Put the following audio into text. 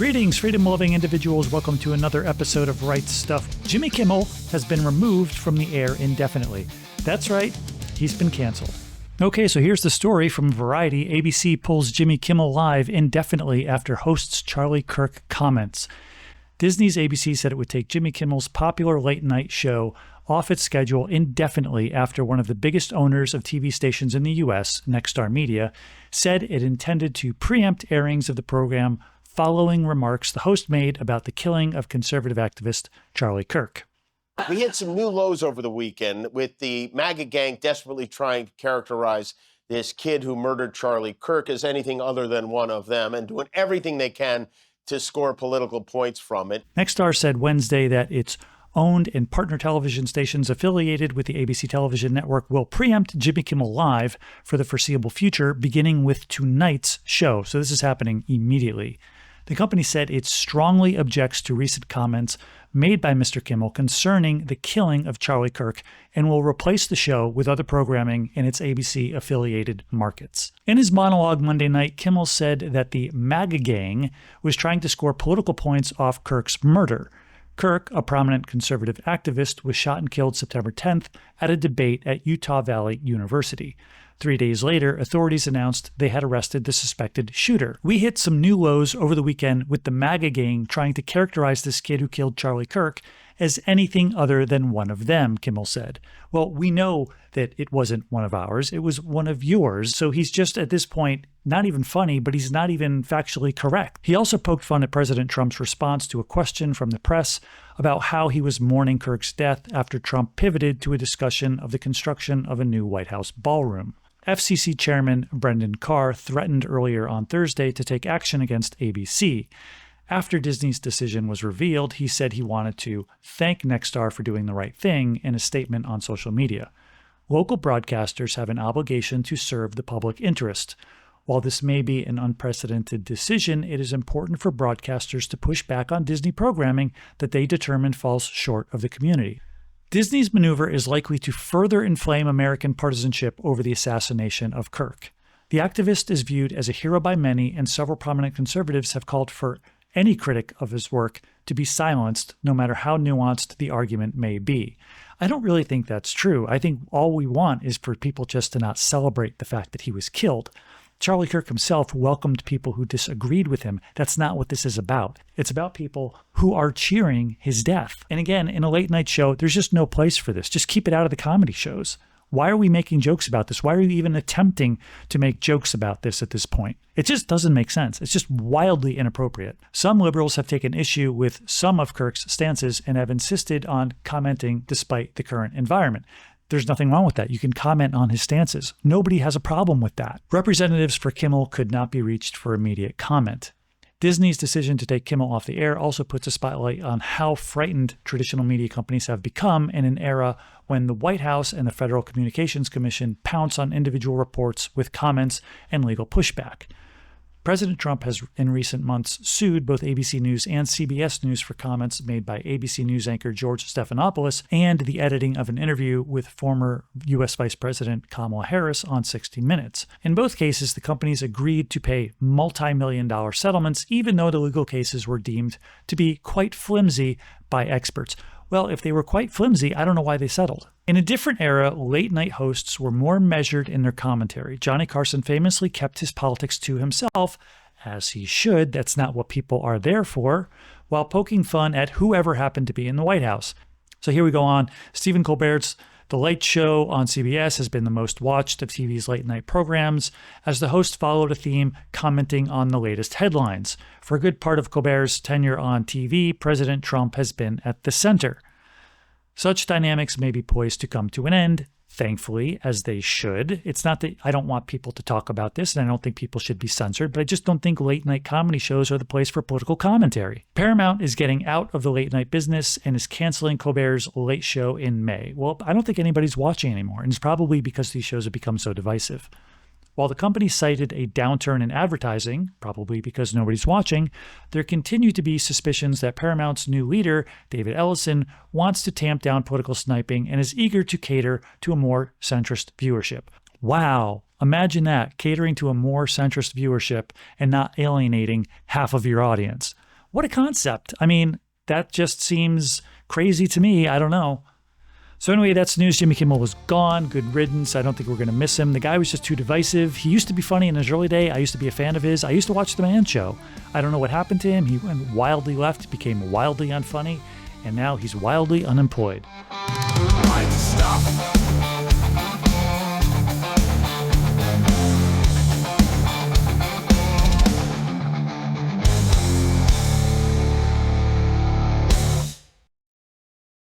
Greetings, freedom-loving individuals. Welcome to another episode of Right Stuff. Jimmy Kimmel has been removed from the air indefinitely. That's right, he's been canceled. Okay, so here's the story from Variety. ABC pulls Jimmy Kimmel live indefinitely after host's Charlie Kirk comments. Disney's ABC said it would take Jimmy Kimmel's popular late-night show off its schedule indefinitely after one of the biggest owners of TV stations in the U.S., Nexstar Media, said it intended to preempt airings of the program following remarks the host made about the killing of conservative activist Charlie Kirk. We hit some new lows over the weekend with the MAGA gang desperately trying to characterize this kid who murdered Charlie Kirk as anything other than one of them and doing everything they can to score political points from it. Nexstar said Wednesday that its owned and partner television stations affiliated with the ABC television network will preempt Jimmy Kimmel Live for the foreseeable future, beginning with tonight's show. So this is happening immediately. The company said it strongly objects to recent comments made by Mr. Kimmel concerning the killing of Charlie Kirk and will replace the show with other programming in its ABC-affiliated markets. In his monologue Monday night, Kimmel said that the MAGA gang was trying to score political points off Kirk's murder. Kirk, a prominent conservative activist, was shot and killed September 10th at a debate at Utah Valley University. 3 days later, authorities announced they had arrested the suspected shooter. We hit some new lows over the weekend with the MAGA gang trying to characterize this kid who killed Charlie Kirk as anything other than one of them, Kimmel said. Well, we know that it wasn't one of ours, it was one of yours, so he's just at this point not even funny, but he's not even factually correct. He also poked fun at President Trump's response to a question from the press about how he was mourning Kirk's death after Trump pivoted to a discussion of the construction of a new White House ballroom. FCC Chairman Brendan Carr threatened earlier on Thursday to take action against ABC. After Disney's decision was revealed, he said he wanted to thank Nexstar for doing the right thing in a statement on social media. Local broadcasters have an obligation to serve the public interest. While this may be an unprecedented decision, it is important for broadcasters to push back on Disney programming that they determine falls short of the community. Disney's maneuver is likely to further inflame American partisanship over the assassination of Kirk. The activist is viewed as a hero by many, and several prominent conservatives have called for any critic of his work to be silenced, no matter how nuanced the argument may be. I don't really think that's true. I think all we want is for people just to not celebrate the fact that he was killed. Charlie Kirk himself welcomed people who disagreed with him. That's not what this is about. It's about people who are cheering his death. And again, in a late night show, there's just no place for this. Just keep it out of the comedy shows. Why are we making jokes about this? Why are you even attempting to make jokes about this at this point? It just doesn't make sense. It's just wildly inappropriate. Some liberals have taken issue with some of Kirk's stances and have insisted on commenting despite the current environment. There's nothing wrong with that. You can comment on his stances. Nobody has a problem with that. Representatives for Kimmel could not be reached for immediate comment. Disney's decision to take Kimmel off the air also puts a spotlight on how frightened traditional media companies have become in an era when the White House and the Federal Communications Commission pounce on individual reports with comments and legal pushback. President Trump has in recent months sued both ABC News and CBS News for comments made by ABC News anchor George Stephanopoulos and the editing of an interview with former U.S. Vice President Kamala Harris on 60 Minutes. In both cases, the companies agreed to pay multi-million-dollar settlements, even though the legal cases were deemed to be quite flimsy by experts. Well, if they were quite flimsy, I don't know why they settled. In a different era, late-night hosts were more measured in their commentary. Johnny Carson famously kept his politics to himself, as he should. That's not what people are there for, while poking fun at whoever happened to be in the White House. So here we go on. Stephen Colbert's The Late Show on CBS has been the most watched of TV's late-night programs, as the host followed a theme commenting on the latest headlines. For a good part of Colbert's tenure on TV, President Trump has been at the center. Such dynamics may be poised to come to an end, thankfully, as they should. It's not that I don't want people to talk about this, and I don't think people should be censored, but I just don't think late-night comedy shows are the place for political commentary. Paramount is getting out of the late-night business and is canceling Colbert's Late Show in May. Well, I don't think anybody's watching anymore, and it's probably because these shows have become so divisive. While the company cited a downturn in advertising, probably because nobody's watching, there continue to be suspicions that Paramount's new leader, David Ellison, wants to tamp down political sniping and is eager to cater to a more centrist viewership. Wow, imagine that, catering to a more centrist viewership and not alienating half of your audience. What a concept. I mean, that just seems crazy to me. I don't know. So anyway, that's news. Jimmy Kimmel was gone. Good riddance. I don't think we're going to miss him. The guy was just too divisive. He used to be funny in his early day. I used to be a fan of his. I used to watch The Man Show. I don't know what happened to him. He went wildly left, became wildly unfunny, and now he's wildly unemployed. Stop.